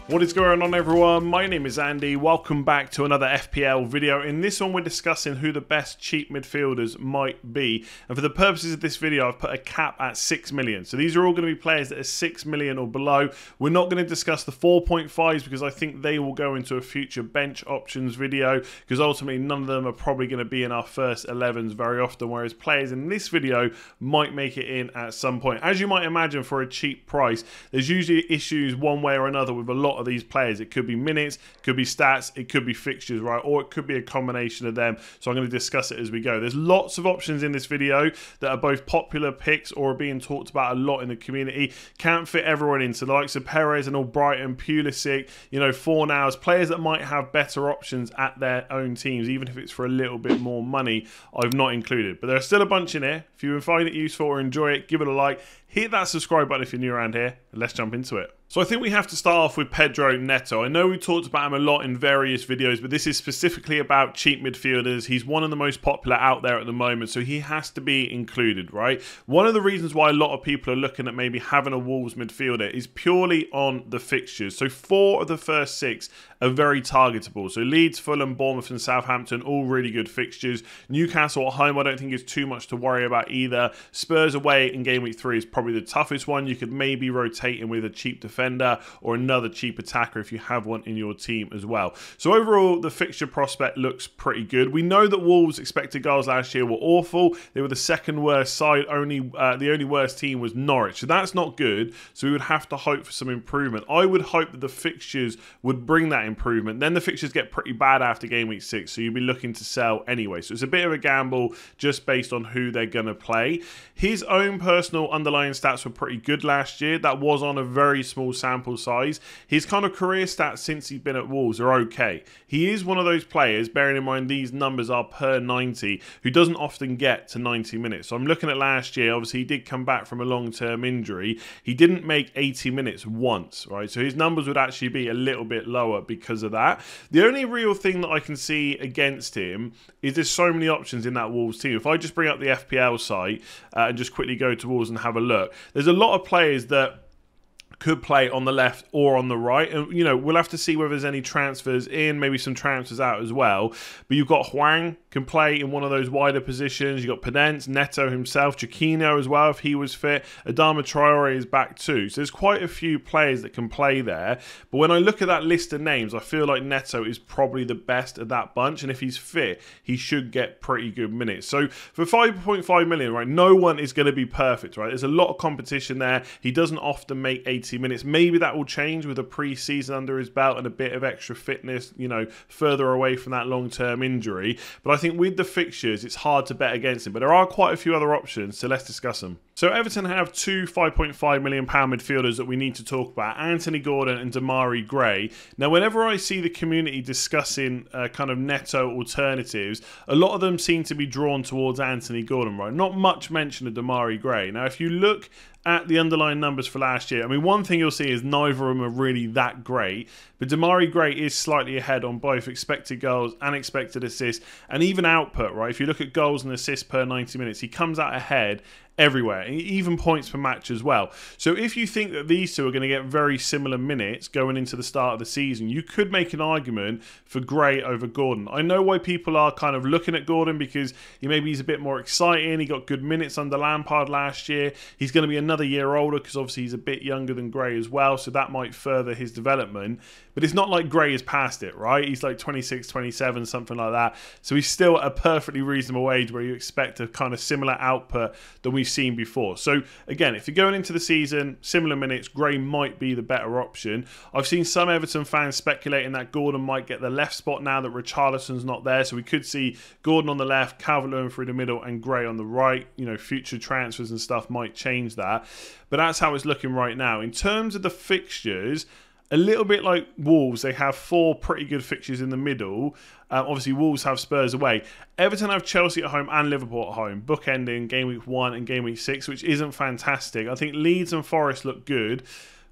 What is going on, everyone? My name is Andy. Welcome back to another FPL video. In this one we're discussing who the best cheap midfielders might be, and for the purposes of this video I've put a cap at 6 million. So these are all going to be players that are 6 million or below. We're not going to discuss the 4.5s because I think they will go into a future bench options video, because ultimately none of them are probably going to be in our first 11s very often, whereas players in this video might make it in at some point. As you might imagine, for a cheap price there's usually issues one way or another with a lot of these players. It could be minutes, it could be stats, it could be fixtures, right? Or it could be a combination of them. So I'm going to discuss it as we go. There's lots of options in this video that are both popular picks or are being talked about a lot in the community. Can't fit everyone in. So the likes of Perez and Albrighton, Pulisic, you know, Fornals, players that might have better options at their own teams, even if it's for a little bit more money, I've not included. But there are still a bunch in here. If you find it useful or enjoy it, give it a like. Hit that subscribe button if you're new around here, and let's jump into it. So I think we have to start off with Pedro Neto. I know we talked about him a lot in various videos, but this is specifically about cheap midfielders. He's one of the most popular out there at the moment, so he has to be included, right? One of the reasons why a lot of people are looking at maybe having a Wolves midfielder is purely on the fixtures. So 4 of the first 6 are very targetable. So Leeds, Fulham, Bournemouth and Southampton, all really good fixtures. Newcastle at home, I don't think is too much to worry about either. Spurs away in game week 3 is probably the toughest one. You could maybe rotate him with a cheap defender or another cheap attacker if you have one in your team as well. So overall, the fixture prospect looks pretty good. We know that Wolves' expected goals last year were awful. They were the second worst side. The only worst team was Norwich. So that's not good. So we would have to hope for some improvement. I would hope that the fixtures would bring that improvement. Then the fixtures get pretty bad after game week 6. So you'll be looking to sell anyway. So it's a bit of a gamble just based on who they're going to play. His own personal underlying stats were pretty good last year. That was on a very small sample size. His kind of career stats since he's been at Wolves are okay. He is one of those players, bearing in mind these numbers are per 90, who doesn't often get to 90 minutes. So I'm looking at last year. Obviously he did come back from a long-term injury. He didn't make 80 minutes once, right? So his numbers would actually be a little bit lower because of that. The only real thing that I can see against him is there's so many options in that Wolves team. If I just bring up the FPL site and just quickly go to Wolves and have a look, there's a lot of players that could play on the left or on the right, and you know, we'll have to see whether there's any transfers in, maybe some transfers out as well. But you've got Hwang can play in one of those wider positions. You've got Pedence, Neto himself, Chiquinho as well if he was fit. Adama Traore is back too. So there's quite a few players that can play there. But when I look at that list of names, I feel like Neto is probably the best of that bunch, and if he's fit, he should get pretty good minutes. So for 5.5 million, right, no one is going to be perfect, right? There's a lot of competition there. He doesn't often make 80 minutes. Maybe that will change with a pre-season under his belt and a bit of extra fitness, you know, further away from that long-term injury. But I think with the fixtures, it's hard to bet against him. But there are quite a few other options, so let's discuss them. So Everton have 2 £5.5 million midfielders that we need to talk about, Anthony Gordon and Demarai Gray. Now, whenever I see the community discussing kind of Neto alternatives, a lot of them seem to be drawn towards Anthony Gordon, right? Not much mention of Demarai Gray. Now, if you look at the underlying numbers for last year, I mean, one thing you'll see is neither of them are really that great, but Demarai Gray is slightly ahead on both expected goals and expected assists, and even output, right? If you look at goals and assists per 90 minutes, he comes out ahead everywhere, even points per match as well. So if you think that these two are going to get very similar minutes going into the start of the season, you could make an argument for Gray over Gordon. I know why people are kind of looking at Gordon, because he's a bit more exciting. He got good minutes under Lampard last year. He's going to be another year older because obviously he's a bit younger than Gray as well, so that might further his development. But it's not like Gray is past it, right? He's like 26, 27, something like that. So he's still at a perfectly reasonable age where you expect a kind of similar output than we've seen before. So again, if you're going into the season, similar minutes, Gray might be the better option. I've seen some Everton fans speculating that Gordon might get the left spot now that Richarlison's not there. So we could see Gordon on the left, Calvert-Lewin through the middle and Gray on the right. You know, future transfers and stuff might change that. But that's how it's looking right now. In terms of the fixtures, a little bit like Wolves, they have 4 pretty good fixtures in the middle. Obviously, Wolves have Spurs away. Everton have Chelsea at home and Liverpool at home, bookending game week 1 and game week 6, which isn't fantastic. I think Leeds and Forest look good.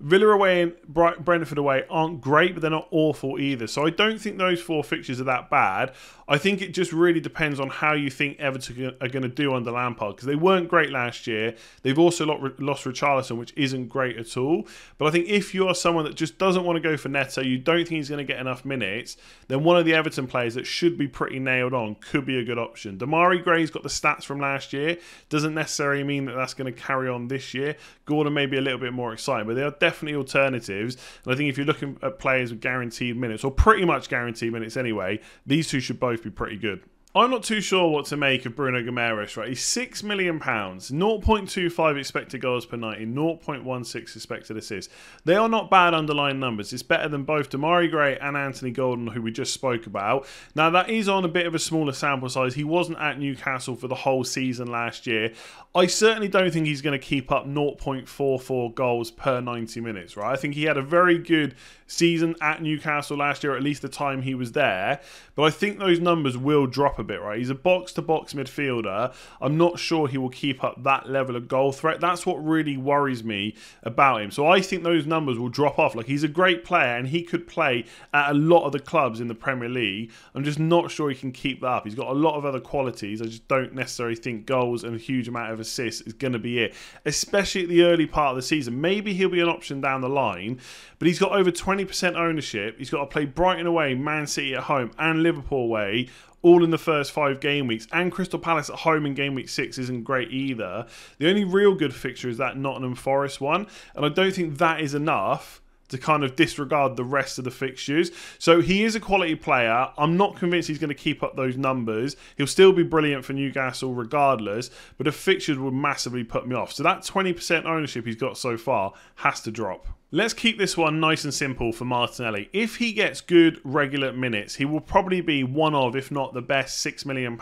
Villa away and Brentford away aren't great, but they're not awful either. So I don't think those 4 fixtures are that bad. I think it just really depends on how you think Everton are going to do under Lampard, because they weren't great last year. They've also lost Richarlison, which isn't great at all. But I think if you are someone that just doesn't want to go for Neto, you don't think he's going to get enough minutes, then one of the Everton players that should be pretty nailed on could be a good option. Demarai Gray's got the stats from last year. Doesn't necessarily mean that that's going to carry on this year. Gordon may be a little bit more exciting, but they are definitely alternatives. And I think if you're looking at players with guaranteed minutes, or pretty much guaranteed minutes anyway, these two should both be pretty good. I'm not too sure what to make of Bruno Guimarães, right? He's £6 million, 0.25 expected goals per 90, 0.16 expected assists. They are not bad underlying numbers. It's better than both Demarai Gray and Anthony Gordon, who we just spoke about. Now, that is on a bit of a smaller sample size. He wasn't at Newcastle for the whole season last year. I certainly don't think he's going to keep up 0.44 goals per 90 minutes, right? I think he had a very good season at Newcastle last year, at least the time he was there. But I think those numbers will drop a bit, right? He's a box-to-box midfielder. I'm not sure he will keep up that level of goal threat. That's what really worries me about him. So I think those numbers will drop off. Like, he's a great player and he could play at a lot of the clubs in the Premier League. I'm just not sure he can keep that up. He's got a lot of other qualities. I just don't necessarily think goals and a huge amount of assists is going to be it, especially at the early part of the season. Maybe he'll be an option down the line, but he's got over 20% ownership. He's got to play Brighton away, Man City at home and Liverpool away, all in the first 5 game weeks, and Crystal Palace at home in game week 6 isn't great either. The only real good fixture is that Nottingham Forest one, and I don't think that is enough to kind of disregard the rest of the fixtures. So he is a quality player. I'm not convinced he's going to keep up those numbers. He'll still be brilliant for Newcastle regardless, but the fixtures would massively put me off. So that 20% ownership he's got so far has to drop. Let's keep this one nice and simple for Martinelli. If he gets good regular minutes, he will probably be one of, if not the best, £6 million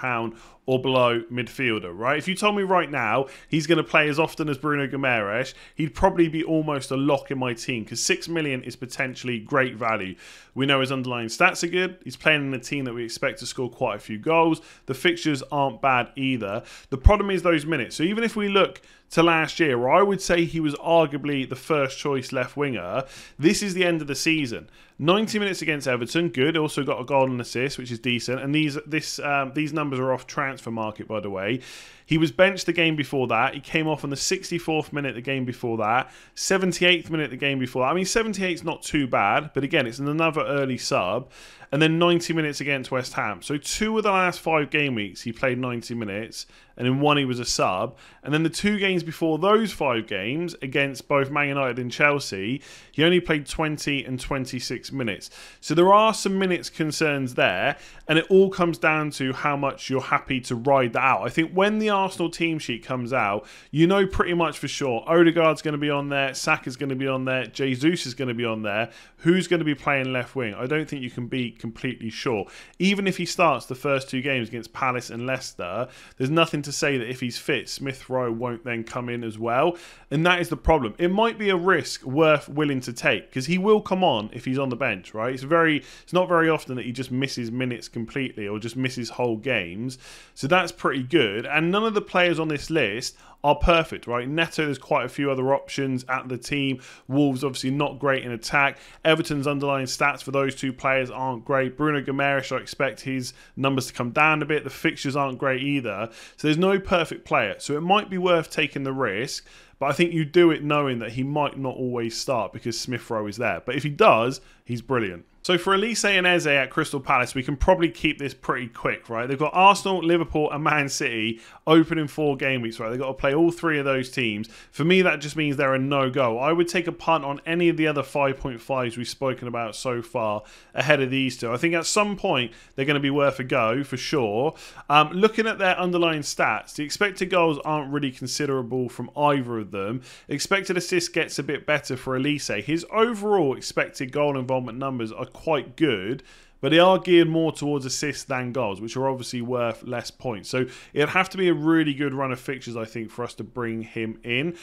or below midfielder, right? If you told me right now he's going to play as often as Bruno Guimarães, he'd probably be almost a lock in my team, because £6 million is potentially great value. We know his underlying stats are good. He's playing in a team that we expect to score quite a few goals. The fixtures aren't bad either. The problem is those minutes. So even if we look to last year, where I would say he was arguably the first choice left winger, this is the end of the season. 90 minutes against Everton, good. Also got a goal and assist, which is decent. And these numbers are off transfer market, by the way. He was benched the game before that. He came off on the 64th minute the game before that. 78th minute the game before that. I mean, 78 is not too bad, but again, it's another early sub. And then 90 minutes against West Ham. So 2 of the last 5 game weeks, he played 90 minutes. And in 1, he was a sub. And then the 2 games before those 5 games, against both Man United and Chelsea, he only played 20 and 26 minutes. So there are some minutes concerns there. And it all comes down to how much you're happy to ride that out. I think when the Arsenal team sheet comes out, you know pretty much for sure Odegaard's going to be on there, Saka's going to be on there, Jesus is going to be on there. Who's going to be playing left wing? I don't think you can be completely sure. Even if he starts the first 2 games against Palace and Leicester, there's nothing to say that if he's fit, Smith Rowe won't then come in as well. And that is the problem. It might be a risk worth willing to take, because he will come on if he's on the bench, right? It's not very often that he just misses minutes completely or just misses whole games. So that's pretty good. And none of the players on this list are perfect, right? Neto, there's quite a few other options at the team. Wolves obviously not great in attack. Everton's underlying stats for those 2 players aren't great. Bruno Guimarães, I expect his numbers to come down a bit. The fixtures aren't great either. So there's no perfect player. So it might be worth taking the risk, but I think you do it knowing that he might not always start because Smith Rowe is there. But if he does, he's brilliant. So for Olise and Eze at Crystal Palace, we can probably keep this pretty quick, right? They've got Arsenal, Liverpool and Man City open in 4 game weeks, right? They've got to play all 3 of those teams. For me, that just means they're a no-go. I would take a punt on any of the other 5.5s we've spoken about so far ahead of these 2. I think at some point, they're going to be worth a go, for sure. Looking at their underlying stats, the expected goals aren't really considerable from either of them. Expected assist gets a bit better for Olise. His overall expected goal involvement numbers are quite good, but they are geared more towards assists than goals, which are obviously worth less points. So it'd have to be a really good run of fixtures, I think, for us to bring him in.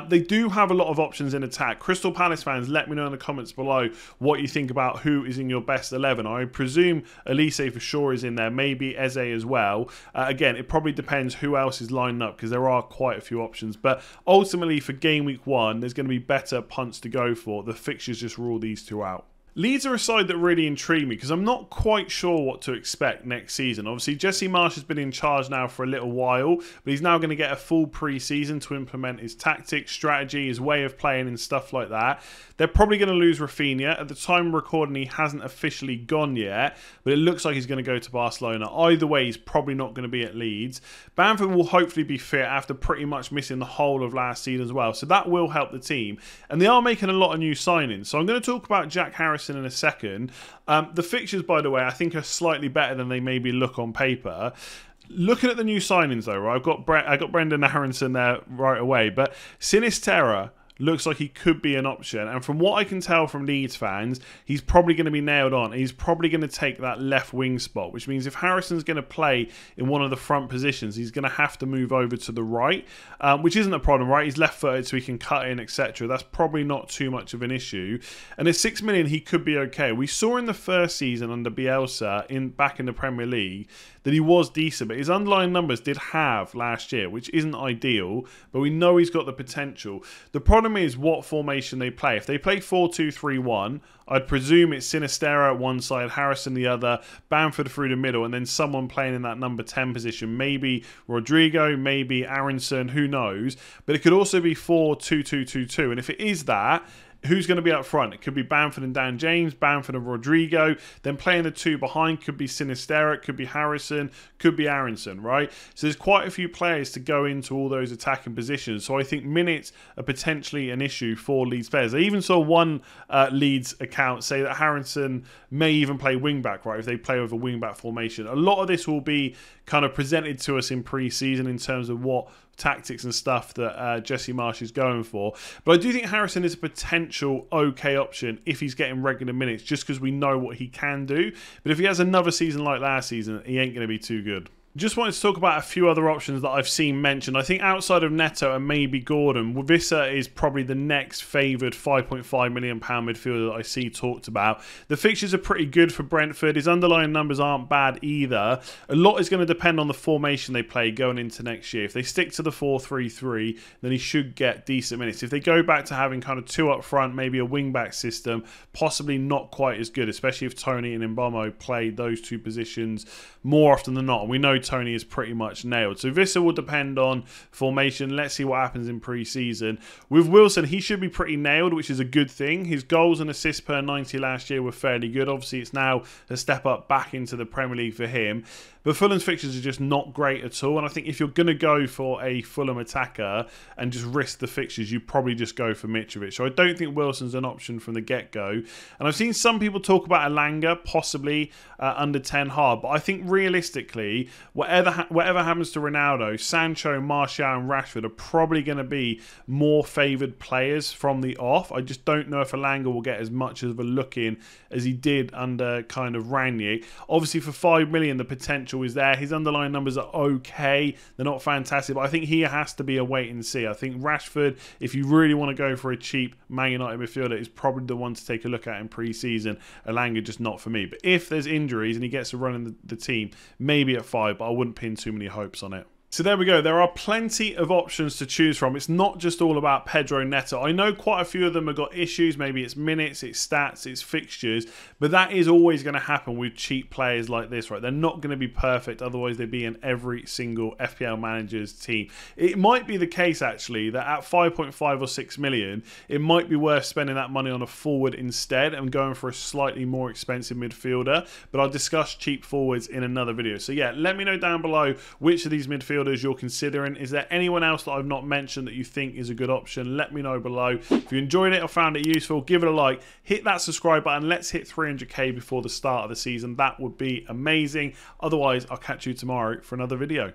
They do have a lot of options in attack. Crystal Palace fans, let me know in the comments below what you think about who is in your best 11. I presume Olise for sure is in there, maybe Eze as well. Again, it probably depends who else is lined up, because there are quite a few options. But ultimately, for game week 1, there's going to be better punts to go for. The fixtures just rule these two out. Leeds are a side that really intrigue me because I'm not quite sure what to expect next season. Obviously, Jesse Marsch has been in charge now for a little while, but he's now going to get a full pre-season to implement his tactics, strategy, his way of playing and stuff like that. They're probably going to lose Rafinha. At the time of recording, he hasn't officially gone yet, but it looks like he's going to go to Barcelona. Either way, he's probably not going to be at Leeds. Bamford will hopefully be fit after pretty much missing the whole of last season as well, so that will help the team. And they are making a lot of new signings. So I'm going to talk about Jack Harrison in a second. The fixtures, by the way, I think are slightly better than they maybe look on paper. Looking at the new signings, though, right, I got Brendan Aronson there right away, but Sinisterra looks like he could be an option. And from what I can tell from Leeds fans, he's probably going to be nailed on. He's probably going to take that left wing spot, which means if Harrison's going to play in one of the front positions, he's going to have to move over to the right, which isn't a problem, right? He's left-footed, so he can cut in, etc. That's probably not too much of an issue. And at 6 million, he could be okay. We saw in the first season under Bielsa, back in the Premier League, that he was decent, but his underlying numbers did have last year, which isn't ideal, but we know he's got the potential. The problem is what formation they play. If they play 4-2-3-1, I'd presume it's Sinisterra at one side, Harrison the other, Bamford through the middle, and then someone playing in that number 10 position. Maybe Rodrigo, maybe Aronson, who knows? But it could also be 4-2-2-2-2, and if it is that, who's going to be up front? It could be Bamford and Dan James, Bamford and Rodrigo. Then playing the two behind could be Sinisterra, could be Harrison, could be Aronson, right? So there's quite a few players to go into all those attacking positions. So I think minutes are potentially an issue for Leeds players. I even saw one Leeds account say that Harrison may even play wing-back, right, if they play with a wing-back formation. A lot of this will be kind of presented to us in pre-season in terms of what tactics and stuff that Jesse Marsch is going for. But I do think Harrison is a potential okay option if he's getting regular minutes, just because we know what he can do. But if he has another season like last season, he ain't going to be too good. Just wanted to talk about a few other options that I've seen mentioned. I think outside of Neto and maybe Gordon, Wissa is probably the next favoured £5.5 million midfielder that I see talked about. The fixtures are pretty good for Brentford. His underlying numbers aren't bad either. A lot is going to depend on the formation they play going into next year. If they stick to the 4-3-3, then he should get decent minutes. If they go back to having kind of two up front, maybe a wing-back system, possibly not quite as good, especially if Tony and Mbamo play those two positions more often than not. And we know Tony is pretty much nailed. So Wissa will depend on formation. Let's see what happens in pre-season. With Wilson, he should be pretty nailed, which is a good thing. His goals and assists per 90 last year were fairly good. Obviously, it's now a step up back into the Premier League for him. But Fulham's fixtures are just not great at all. And I think if you're going to go for a Fulham attacker and just risk the fixtures, you probably just go for Mitrovic. So I don't think Wilson's an option from the get-go. And I've seen some people talk about Elanga, possibly under Ten Hag. But I think realistically, whatever happens to Ronaldo, Sancho, Martial and Rashford are probably going to be more favoured players from the off. I just don't know if Elanga will get as much of a look in as he did under kind of Rangnick. Obviously, for 5 million, the potential is there. His underlying numbers are okay. They're not fantastic, but I think he has to be a wait and see. I think Rashford, if you really want to go for a cheap Man United midfielder, is probably the one to take a look at in pre-season. Elanga just not for me. But if there's injuries and he gets to run in the team, maybe at 5, but I wouldn't pin too many hopes on it. So there we go. There are plenty of options to choose from. It's not just all about Pedro Neto. I know quite a few of them have got issues. Maybe it's minutes, it's stats, it's fixtures. But that is always going to happen with cheap players like this, right? They're not going to be perfect. Otherwise, they'd be in every single FPL manager's team. It might be the case, actually, that at 5.5 or 6 million, it might be worth spending that money on a forward instead and going for a slightly more expensive midfielder. But I'll discuss cheap forwards in another video. So yeah, let me know down below which of these midfielders you're considering. Is there anyone else that I've not mentioned that you think is a good option? Let me know below. If you enjoyed it or found it useful, give it a like, hit that subscribe button. Let's hit 300k before the start of the season. That would be amazing. Otherwise, I'll catch you tomorrow for another video.